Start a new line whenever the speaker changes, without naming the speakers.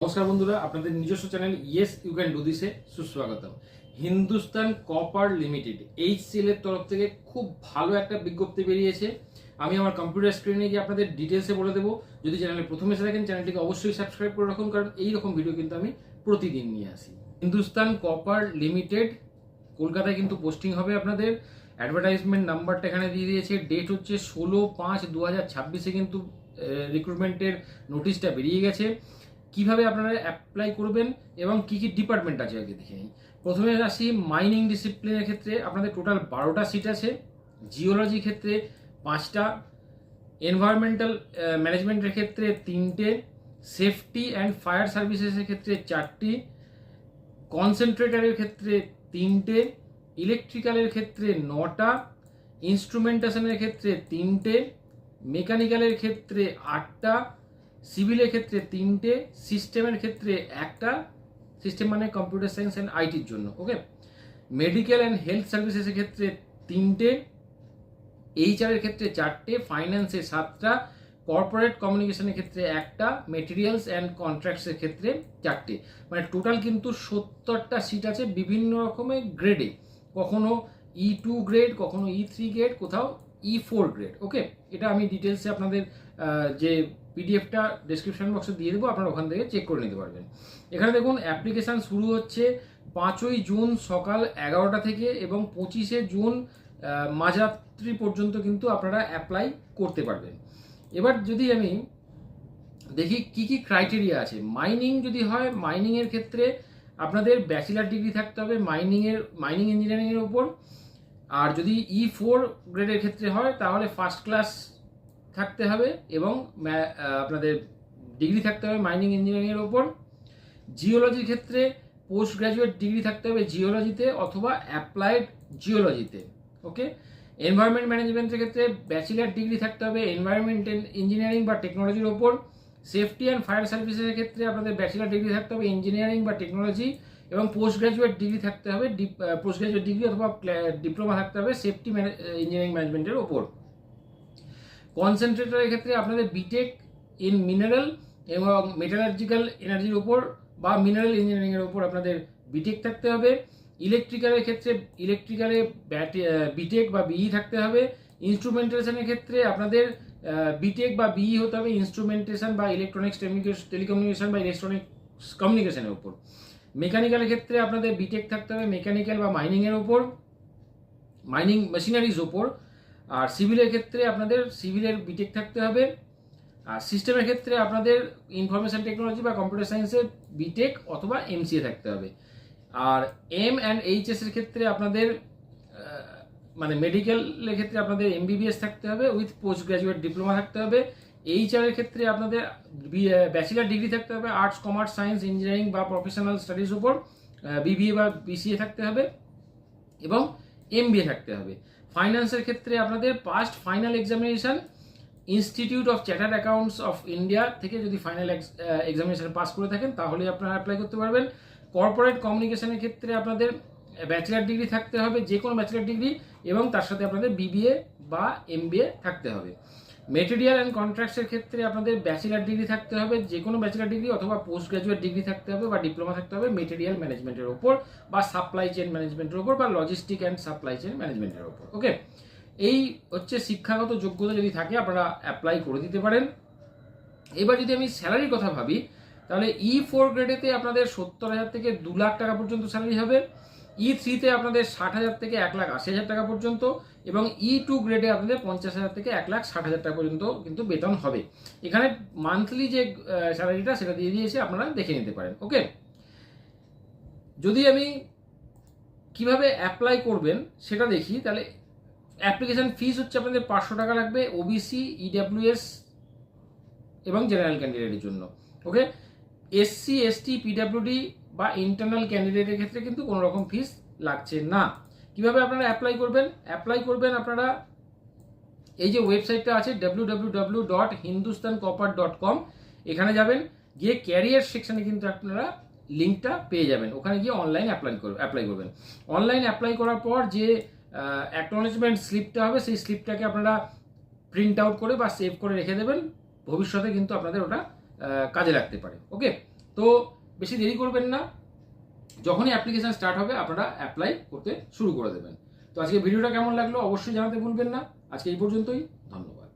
নমস্কার বন্ধুরা, আপনাদের নিজস্ব channel yes you can do দিসে সুস্বাগতম। হিন্দুস্তান কপার লিমিটেড HCL এর তরফ থেকে খুব ভালো একটা বিজ্ঞপ্তি বেরিয়েছে। আমি আমার কম্পিউটার স্ক্রিনে গিয়ে আপনাদের ডিটেলসে বলে দেবো। যদি চ্যানেলে প্রথমে এসে থাকেন চ্যানেলটিকে অবশ্যই সাবস্ক্রাইব করে রাখুন, কারণ এই রকম ভিডিও কিন্তু আমি প্রতিদিন নিয়ে আসি। হিন্দুস্তান কপার লিমিটেড কলকাতায় কিন্তু পোস্টিং হবে আপনাদের। অ্যাডভার্টাইজমেন্ট নাম্বারটা এখানে দিয়ে দিয়েছে। ডেট হচ্ছে 16/5/2026 কিন্তু রিক্রুটমেন্টের নোটিশটা বেরিয়ে গেছে। কিভাবে আপনারা অ্যাপ্লাই করবেন এবং কি কি ডিপার্টমেন্ট আছে আগে দেখে নিই। প্রথমে আসি মাইনিং ডিসিপ্লিনের ক্ষেত্রে আপনাদের টোটাল 12টা সিট আছে। জিওলজি ক্ষেত্রে 5টা, এনভায়রনমেন্টাল ম্যানেজমেন্টের ক্ষেত্রে 3টে, সেফটি অ্যান্ড ফায়ার সার্ভিসেসের ক্ষেত্রে 4টি, কনসেন্ট্রেটারের ক্ষেত্রে 3টে, ইলেকট্রিক্যালের ক্ষেত্রে 9টা, ইনস্ট্রুমেন্টেশনের ক্ষেত্রে 3টে, মেকানিক্যালের ক্ষেত্রে 8টা, সিভিলের ক্ষেত্রে 3টে, সিস্টেমের ক্ষেত্রে 1টা, সিস্টেম মানে কম্পিউটার সায়েন্স অ্যান্ড আইটির জন্য, ওকে। মেডিকেল অ্যান্ড হেলথ সার্ভিসেসের ক্ষেত্রে 3টে, HR এর ক্ষেত্রে 4টে, ফাইন্যান্সে 7টা, কর্পোরেট কমিউনিকেশনের ক্ষেত্রে 1টা, মেটেরিয়ালস অ্যান্ড কন্ট্রাক্টসের ক্ষেত্রে 4টে। মানে টোটাল কিন্তু 70টা সিট আছে বিভিন্ন রকমের গ্রেডে, কখনো E2 গ্রেড, কখনো E3 গ্রেড, কোথাও E4 গ্রেড, ওকে। এটা আমি ডিটেলসে আপনাদের যে পিডিএফটা ডেসক্রিপশন বক্সে দিয়ে দেবো, আপনারা ওখান থেকে চেক করে নিতে পারবেন। এখানে দেখুন অ্যাপ্লিকেশান শুরু হচ্ছে 5ই জুন সকাল 11টা থেকে এবং 25শে জুন মাঝরাত্রি পর্যন্ত কিন্তু আপনারা অ্যাপ্লাই করতে পারবেন। এবার যদি আমি দেখি কি কি ক্রাইটেরিয়া আছে। মাইনিং যদি হয়, মাইনিংয়ের ক্ষেত্রে আপনাদের ব্যাচেলার ডিগ্রি থাকতে হবে মাইনিং ইঞ্জিনিয়ারিংয়ের ওপর। আর যদি E4 গ্রেডের ক্ষেত্রে হয় তাহলে ফার্স্ট ক্লাস থাকতে হবে এবং আপনাদের ডিগ্রি থাকতে হবে মাইনিং ইঞ্জিনিয়ারিংয়ের ওপর। জিওলজির ক্ষেত্রে পোস্ট গ্র্যাজুয়েট ডিগ্রি থাকতে হবে জিওলজিতে অথবা অ্যাপ্লাইড জিওলজিতে, ওকে। এনভায়রনমেন্ট ম্যানেজমেন্টের ক্ষেত্রে ব্যাচেলার ডিগ্রি থাকতে হবে এনভায়রনমেন্ট ইঞ্জিনিয়ারিং বা টেকনোলজির ওপর। সেফটি অ্যান্ড ফায়ার সার্ভিসেসের ক্ষেত্রে আপনাদের ব্যাচেলার ডিগ্রি থাকতে হবে ইঞ্জিনিয়ারিং বা টেকনোলজি এবং পোস্ট গ্র্যাজুয়েট ডিগ্রি থাকতে হবে পোস্ট গ্র্যাজুয়েট ডিগ্রি অথবা ডিপ্লোমা থাকতে হবে সেফটি ইঞ্জিনিয়ারিং ম্যানেজমেন্টের ওপর। কনসেন্ট্রেটরের ক্ষেত্রে আপনাদের বিটেক ইন মিনারেল এবং মেটালার্জিক্যাল এনার্জির ওপর বা মিনারেল ইঞ্জিনিয়ারিংয়ের ওপর আপনাদের বিটেক থাকতে হবে। ইলেকট্রিক্যালের ক্ষেত্রে ইলেকট্রিক্যালে বিটেক বা বিই থাকতে হবে। ইনস্ট্রুমেন্টেশনের ক্ষেত্রে আপনাদের বিটেক বা বিই হতে হবে ইনস্ট্রুমেন্টেশন বা ইলেকট্রনিক্স টেলিকমিউনিকেশন বা ইলেকট্রনিক্স কমিউনিকেশনের উপর। মেকানিক্যালের ক্ষেত্রে আপনাদের বিটেক থাকতে হবে মেকানিক্যাল বা মাইনিংয়ের ওপর, মাইনিং মেশিনারিজ ওপর। আর সিভিলের ক্ষেত্রে আপনাদের সিভিলের বিটেক থাকতে হবে। আর সিস্টেমের ক্ষেত্রে আপনাদের ইনফরমেশন টেকনোলজি বা কম্পিউটার সায়েন্সের বিটেক অথবা MCA থাকতে হবে। আর M&HS এর ক্ষেত্রে আপনাদের মানে মেডিকেলের ক্ষেত্রে আপনাদের MBBS থাকতে হবে উইথ পোস্ট গ্র্যাজুয়েট ডিপ্লোমা থাকতে হবে। HR এর ক্ষেত্রে আপনাদের ব্যাচেলার ডিগ্রি থাকতে হবে আর্টস, কমার্স, সায়েন্স, ইঞ্জিনিয়ারিং বা প্রফেশনাল স্টাডিজ উপর, BBA বা BCA থাকতে হবে এবং MBA থাকতে হবে। ফাইন্যান্সের ক্ষেত্রে আপনাদের past final examination institute of chartered accounts of India থেকে যদি ফাইনাল এক্সামিনেশন পাস করে থাকেন তাহলে আপনারা অ্যাপ্লাই করতে পারবেন। কর্পোরেট কমিউনিকেশনের ক্ষেত্রে আপনাদের ব্যাচেলার ডিগ্রি থাকতে হবে, যে কোনো ব্যাচেলার ডিগ্রি, এবং তার সাথে আপনাদের BBA বা MBA থাকতে হবে। মেটেরিয়াল অ্যান্ড কন্ট্রাক্টসের ক্ষেত্রে আপনাদের ব্যাচেলার ডিগ্রি থাকতে হবে, যে কোনো ব্যাচেলার ডিগ্রি অথবা পোস্ট গ্র্যাজুয়েট ডিগ্রি থাকতে হবে বা ডিপ্লোমা থাকতে হবে মেটেরিয়াল ম্যানেজমেন্টের ওপর বা সাপ্লাই চেইন ম্যানেজমেন্টের ওপর বা লজিস্টিক অ্যান্ড সাপ্লাই চেইন ম্যানেজমেন্টের ওপর, ওকে। এই হচ্ছে শিক্ষাগত যোগ্যতা যদি থাকে আপনারা অ্যাপ্লাই করে দিতে পারেন। এবার যদি আমি স্যালারির কথা ভাবি তাহলে E4 গ্রেডেতে আপনাদের 70,000 থেকে 2 লাখ টাকা পর্যন্ত স্যালারি হবে। E3তে আপনাদের 60,000 থেকে 1,80,000 টাকা পর্যন্ত এবং E2 গ্রেডে আপনাদের 50,000 থেকে 1,60,000 টাকা পর্যন্ত কিন্তু বেতন হবে। এখানে মান্থলি যে স্যালারিটা সেটা দিয়ে দিয়েছে, আপনারা দেখে নিতে পারেন, ওকে। যদি আমি কিভাবে অ্যাপ্লাই করবেন সেটা দেখি তাহলে অ্যাপ্লিকেশন ফিস হচ্ছে আপনাদের 500 টাকা লাগবে OBC, EWS এবং জেনারেল ক্যান্ডিডেটের জন্য, ওকে। SC, ST, PWD বা ইন্টারনাল ক্যান্ডিডেটের ক্ষেত্রে কিন্তু কোনো রকম ফিস লাগছে না। কিভাবে আপনারা অ্যাপ্লাই করবেন আপনারা এই যে ওয়েবসাইটটা আছে www.hindustancopper.com, এখানে যাবেন, গিয়ে ক্যারিয়ার সেকশনে কিন্তু আপনারা লিঙ্কটা পেয়ে যাবেন, ওখানে গিয়ে অনলাইন অ্যাপ্লাই করবেন। অনলাইন অ্যাপ্লাই করার পর যে অ্যাকনোলেজমেন্ট স্লিপটা হবে সেই স্লিপটাকে আপনারা প্রিন্ট আউট করে বা সেভ করে রেখে দেবেন, ভবিষ্যতে কিন্তু আপনাদের ওটা কাজে লাগতে পারে, ওকে। তো বেশি দেরি করবেন না, যখনই অ্যাপ্লিকেশন স্টার্ট হবে আপনারা অ্যাপ্লাই করতে শুরু করে দেবেন। তো আজকে ভিডিওটা কেমন লাগলো অবশ্যই জানাতে ভুলবেন না। আজকে এই পর্যন্তই।